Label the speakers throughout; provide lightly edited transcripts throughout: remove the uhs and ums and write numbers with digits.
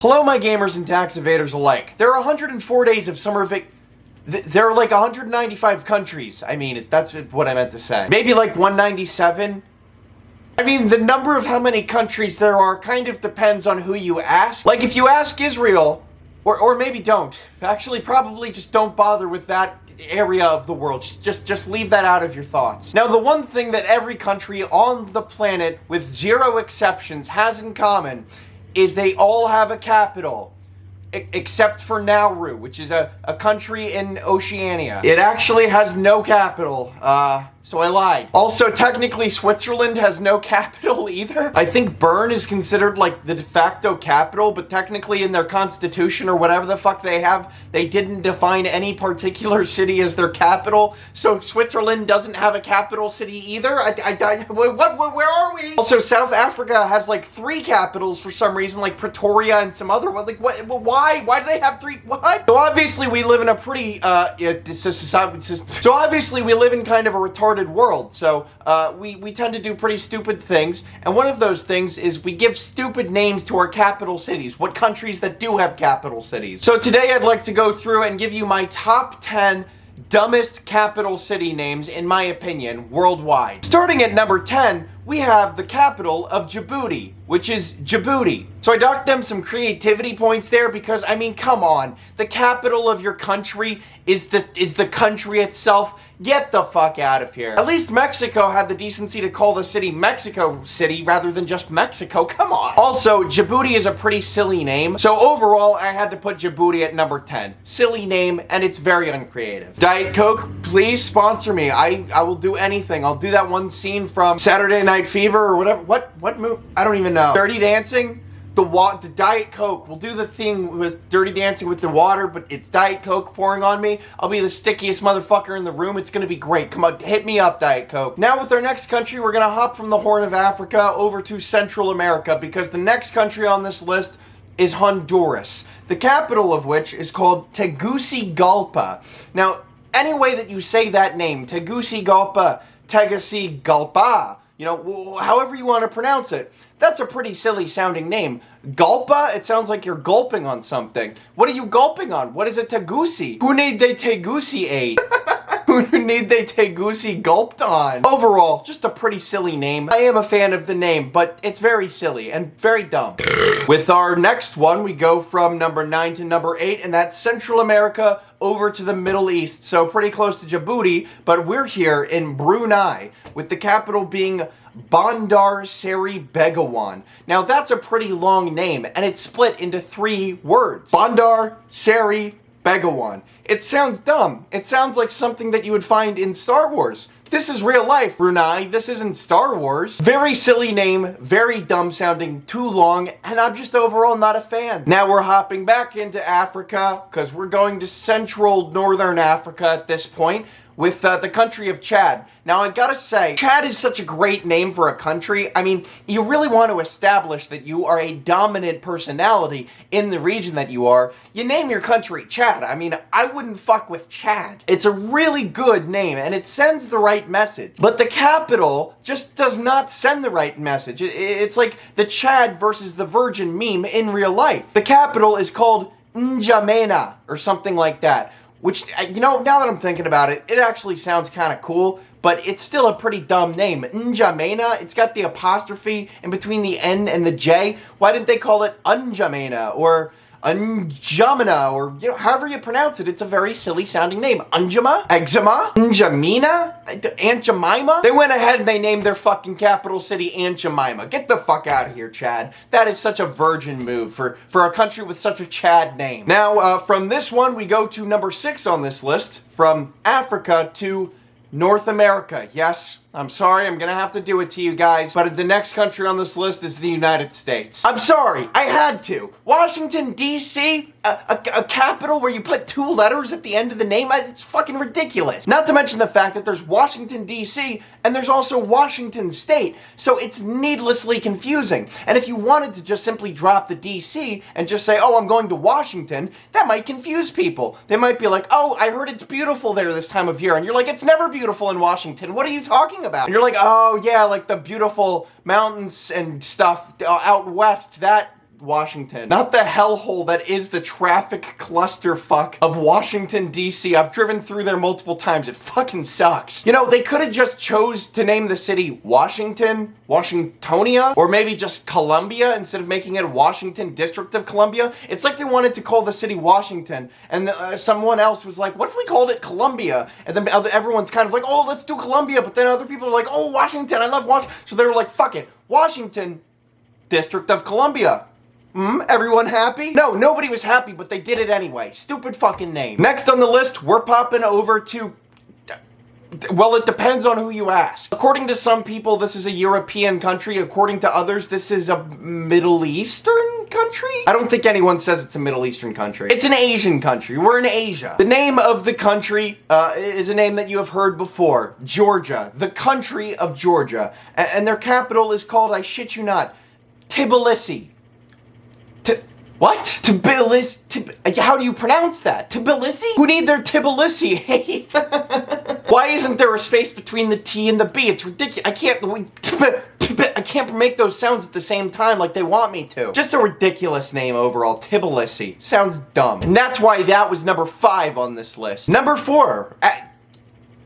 Speaker 1: Hello, my gamers and tax evaders alike. There are 104 days of summer there are like 195 countries. That's what I meant to say. Maybe like 197? The number of how many countries there are kind of depends on who you ask. Like, if you ask Israel, or maybe don't. Actually, probably just don't bother with that area of the world. Just leave that out of your thoughts. Now, the one thing that every country on the planet, with zero exceptions, has in common is they all have a capital, except for Nauru, which is a country in Oceania. It actually has no capital, so I lied. Also, technically, Switzerland has no capital either. I think Bern is considered like the de facto capital, but technically in their constitution or whatever the fuck they have, they didn't define any particular city as their capital, so Switzerland doesn't have a capital city either? Where are we? Also, South Africa has like 3 capitals for some reason, like Pretoria and some other one. Like, what? Why? Why do they have 3? What? So obviously we live in a pretty, so obviously we live in kind of a retarded world, so we tend to do pretty stupid things, and one of those things is we give stupid names to our capital cities, what countries that do have capital cities. So today I'd like to go through and give you my top 10 dumbest capital city names, in my opinion, worldwide. Starting at number 10, we have the capital of Djibouti, which is Djibouti. So I docked them some creativity points there because, come on, the capital of your country is the country itself. Get the fuck out of here. At least Mexico had the decency to call the city Mexico City rather than just Mexico. Come on. Also, Djibouti is a pretty silly name, so overall I had to put Djibouti at number 10. Silly name, and it's very uncreative. Diet Coke, please sponsor me. I will do anything. I'll do that one scene from Saturday Night Fever or whatever. What move? I don't even know. Dirty Dancing? The Diet Coke. We'll do the thing with Dirty Dancing with the water, but it's Diet Coke pouring on me. I'll be the stickiest motherfucker in the room. It's gonna be great. Come on, hit me up, Diet Coke. Now with our next country, we're gonna hop from the Horn of Africa over to Central America, because the next country on this list is Honduras, the capital of which is called Tegucigalpa. Now, any way that you say that name, Tegucigalpa, however you want to pronounce it, that's a pretty silly sounding name. Gulpa? It sounds like you're gulping on something. What are you gulping on? What is a tegusi? Who need they tegusi-ate? Who need they tegusi gulped on? Overall, just a pretty silly name. I am a fan of the name, but it's very silly and very dumb. With our next one, we go from number 9 to number 8, and that's Central America over to the Middle East. So pretty close to Djibouti, but we're here in Brunei, with the capital being Bandar, Seri, Begawan. Now that's a pretty long name, and it's split into 3 words. Bandar, Seri, Begawan. It sounds dumb. It sounds like something that you would find in Star Wars. This is real life, Brunei. This isn't Star Wars. Very silly name, very dumb sounding, too long, and I'm just overall not a fan. Now we're hopping back into Africa, because we're going to Central Northern Africa at this point, with the country of Chad. Now, I gotta say, Chad is such a great name for a country. You really want to establish that you are a dominant personality in the region that you are. You name your country Chad. I wouldn't fuck with Chad. It's a really good name, and it sends the right message. But the capital just does not send the right message. It's like the Chad versus the Virgin meme in real life. The capital is called N'Djamena, or something like that. Which, now that I'm thinking about it, it actually sounds kind of cool, but it's still a pretty dumb name. N'Djamena, it's got the apostrophe in between the N and the J. Why didn't they call it N'Djamena, or N'Djamena, or, however you pronounce it? It's a very silly sounding name. N'Djama? Eczema? N'Djamena? Aunt Jemima? They went ahead and they named their fucking capital city Aunt Jemima. Get the fuck out of here, Chad. That is such a virgin move for a country with such a Chad name. Now, from this one, we go to number 6 on this list, from Africa to North America. Yes, I'm sorry, I'm gonna have to do it to you guys, but the next country on this list is the United States. I'm sorry, I had to. Washington, D.C., a capital where you put 2 letters at the end of the name? It's fucking ridiculous. Not to mention the fact that there's Washington, D.C., and there's also Washington State, so it's needlessly confusing. And if you wanted to just simply drop the D.C. and just say, oh, I'm going to Washington, that might confuse people. They might be like, oh, I heard it's beautiful there this time of year, and you're like, it's never beautiful in Washington. What are you talking about? And you're like, oh yeah, like the beautiful mountains and stuff out west, that Washington. Not the hellhole that is the traffic clusterfuck of Washington, D.C. I've driven through there multiple times. It fucking sucks. You know, they could have just chose to name the city Washington, Washingtonia, or maybe just Columbia instead of making it Washington District of Columbia. It's like they wanted to call the city Washington, and someone else was like, what if we called it Columbia? And then everyone's kind of like, oh, let's do Columbia, but then other people are like, oh, Washington, I love Washington. So they were like, fuck it, Washington District of Columbia. Everyone happy? No, nobody was happy, but they did it anyway. Stupid fucking name. Next on the list, we're popping over to... Well, it depends on who you ask. According to some people, this is a European country. According to others, this is a Middle Eastern country? I don't think anyone says it's a Middle Eastern country. It's an Asian country. We're in Asia. The name of the country is a name that you have heard before. Georgia. The country of Georgia. And their capital is called, I shit you not, Tbilisi. What? Tbilisi? How do you pronounce that? Tbilisi? Who need their Tbilisi? Why isn't there a space between the T and the B? It's ridiculous. I can't make those sounds at the same time like they want me to. Just a ridiculous name overall. Tbilisi. Sounds dumb. And that's why that was number 5 on this list. Number 4.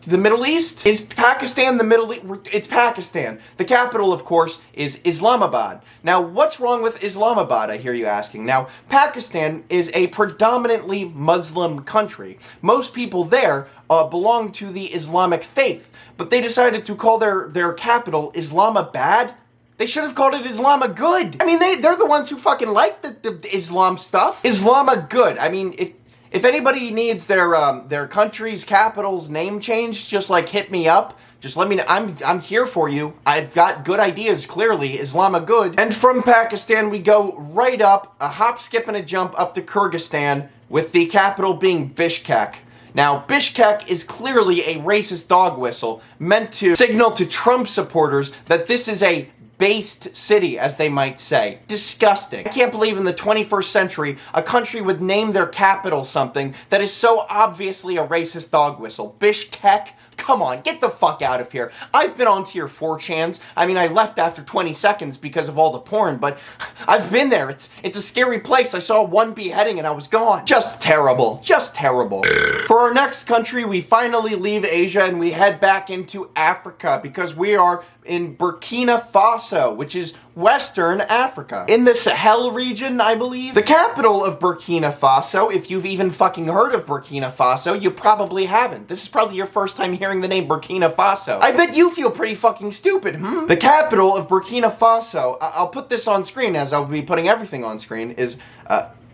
Speaker 1: The Middle East? Is Pakistan the Middle East? It's Pakistan. The capital, of course, is Islamabad. Now, what's wrong with Islamabad, I hear you asking? Now, Pakistan is a predominantly Muslim country. Most people there belong to the Islamic faith, but they decided to call their capital Islamabad. They should have called it Islamagud. I mean, they're the ones who fucking like the Islam stuff. Islamagud. I mean, if anybody needs their country's capital's name changed, just like hit me up. Just let me know. I'm here for you. I've got good ideas, clearly. Islamagud. And from Pakistan, we go right up, a hop, skip, and a jump up to Kyrgyzstan, with the capital being Bishkek. Now, Bishkek is clearly a racist dog whistle meant to signal to Trump supporters that this is a based city, as they might say. Disgusting. I can't believe in the 21st century, a country would name their capital something that is so obviously a racist dog whistle. Bishkek? Come on, get the fuck out of here. I've been onto your 4chans. I mean, I left after 20 seconds because of all the porn, but I've been there. It's a scary place. I saw one beheading and I was gone. Just terrible. Just terrible. For our next country, we finally leave Asia and we head back into Africa because we are in Burkina Faso, which is Western Africa. In the Sahel region, I believe. The capital of Burkina Faso, if you've even fucking heard of Burkina Faso, you probably haven't. This is probably your first time hearing the name Burkina Faso. I bet you feel pretty fucking stupid, The capital of Burkina Faso, I'll put this on screen as I'll be putting everything on screen, is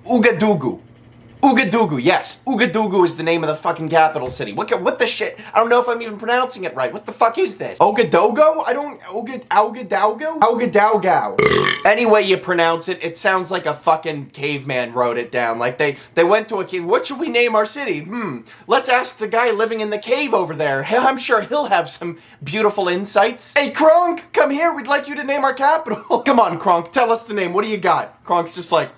Speaker 1: Ouagadougou. Ouagadougou, yes. Ouagadougou is the name of the fucking capital city. What the shit? I don't know if I'm even pronouncing it right. What the fuck is this? Ouagadougou? Ouagadougou? Any way you pronounce it, it sounds like a fucking caveman wrote it down. Like they went to a cave. What should we name our city? Let's ask the guy living in the cave over there. I'm sure he'll have some beautiful insights. Hey, Kronk, come here. We'd like you to name our capital. Come on, Kronk. Tell us the name. What do you got? Kronk's just like,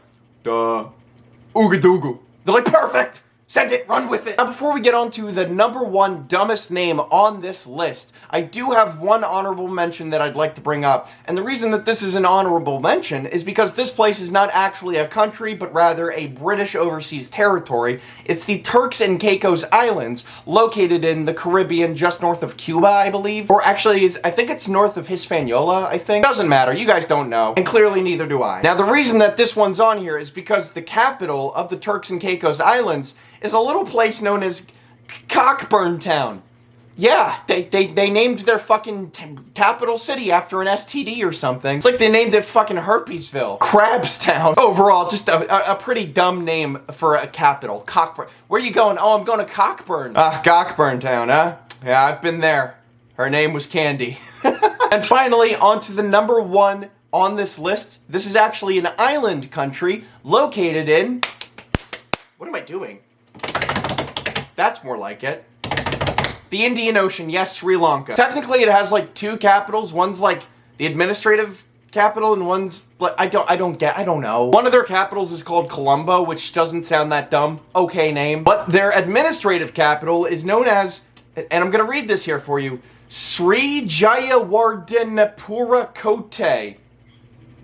Speaker 1: Ouagadougou. They're like, perfect! Send it, run with it! Now, before we get on to the number 1 dumbest name on this list, I do have one honorable mention that I'd like to bring up. And the reason that this is an honorable mention is because this place is not actually a country, but rather a British overseas territory. It's the Turks and Caicos Islands, located in the Caribbean just north of Cuba, I believe. Or actually, I think it's north of Hispaniola, I think. Doesn't matter, you guys don't know. And clearly neither do I. Now, the reason that this one's on here is because the capital of the Turks and Caicos Islands is a little place known as Cockburn Town. Yeah, they named their fucking capital city after an STD or something. It's like they named it fucking Herpesville. Crabstown. Overall, just a pretty dumb name for a capital. Cockburn. Where are you going? Oh, I'm going to Cockburn. Cockburn Town, huh? Yeah, I've been there. Her name was Candy. And finally, on to the number 1 on this list. This is actually an island country located in... What am I doing? That's more like it. The Indian Ocean, yes, Sri Lanka. Technically, it has like 2 capitals. One's like the administrative capital, and one's like I don't know. One of their capitals is called Colombo, which doesn't sound that dumb. Okay name. But their administrative capital is known as, and I'm gonna read this here for you, Seri Jayawardenepura Kotte.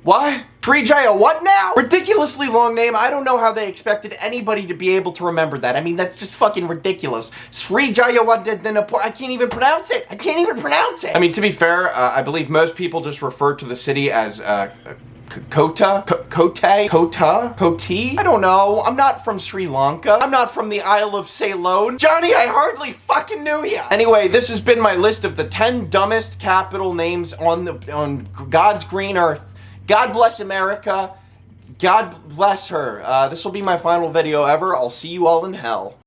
Speaker 1: What? Sri Jaya what now? Ridiculously long name. I don't know how they expected anybody to be able to remember that. I mean, that's just fucking ridiculous. Sri Jayawardenepura. I can't even pronounce it. I can't even pronounce it. I mean, to be fair, I believe most people just refer to the city as Kotte? Kotte? I don't know. I'm not from Sri Lanka. I'm not from the Isle of Ceylon. Johnny, I hardly fucking knew ya. Anyway, this has been my list of the 10 dumbest capital names on God's green earth. God bless America. God bless her. This will be my final video ever. I'll see you all in hell.